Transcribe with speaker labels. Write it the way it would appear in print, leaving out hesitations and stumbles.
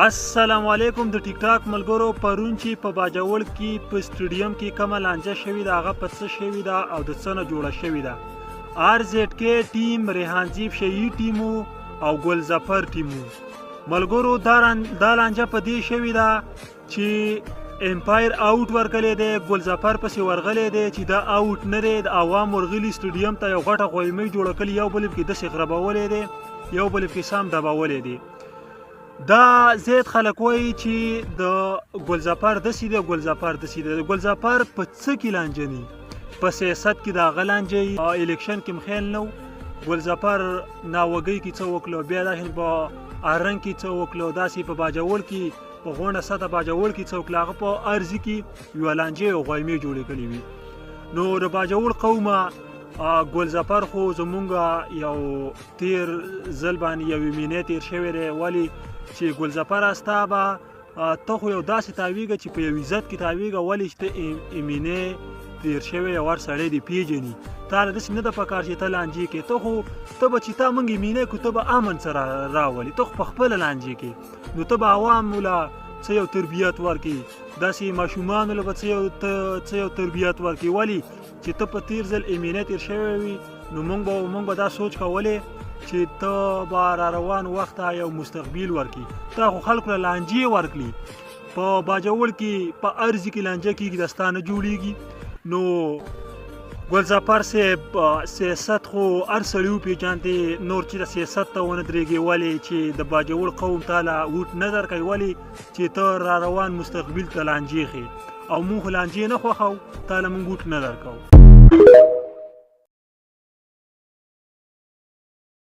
Speaker 1: السلام علیکم د ټیک ټاک ملګرو پرون چې په باجوړ کې په سټیډیم کې کومه لانجه شوې ده هغه په څه شوې ده او د څه نه جوړه شوې ده آر زیډ کې ټیم ریحانزیب شهید ټیمو او ګلظفر ټیمو ملګرو دا لانجه په دې شوې ده چې امپایر آوټ ورکلی دی ګلظفر پسې ورغلی دی چې دا آوټ نه دی د عوام ورغلي سټیډیم ته یو غټه غویمۍ جوړه کړې یو بل کې داسې غربولی دی یو بل کې سم دبولی دی دا زید خلک وایي چې د ګلظفر داسې دی ګلظفر داسې دی ګلظفر په څه کې لانجه نه په سیاست کې د هغه لانجه الیکشن کې مخیل نه و ګلظفر ناوګۍ کې څه وکړو بیا داسې په ارنګ کې څه وکړو داسې په باجوړ کې په غونډه سطح باجوړ کې څه وکړو هغه په ارزي کې یوه لانجې او غویمې جوړې کړې وي نو د باجوړ قومه ګلظفر خو زمونږ یو تیر ځل باندې یوې مینې تیر شوی دی ولې چې ګلظفر استا به ته خو یو داسې تاویږه چې په یو عزت کې تاویږه ولې چې ته مینې تیر شوی یو ور سړی دی پیژني تا له داسې نه ده پکار چې ته لانجې کې ته خو ته به چې تا موږ مینې کړو ته به امن سره راولي ته خو په خپله لانجې کې نو ته به عوامو له څه یو تربیت ورکړي داسې ماشومانو له به څه یو تربیت ورکړي ولې چې ته په تیر ځل مینې تیر شوی وي نو موږ به دا سوچ کولی چې ته به را روان وخت یو مستقبل ورکړي ته خو خلکو له لانجې ورکړي په باجوړ کې په ارزي کې لانجه کېږي دستا نه جوړېږي نو ګلظفر صاحب سیاست خو هر سړي وپېژاندې نور چې د سیاست ته ونه درېږي ولې چې د باجوړ قوم تا له ووټ نه درکوي ولې چې ته را روان مستقبل ته لانجې ښې او موږ خو لانجې نه خوښوو تا له موږ ووټ نه درکوو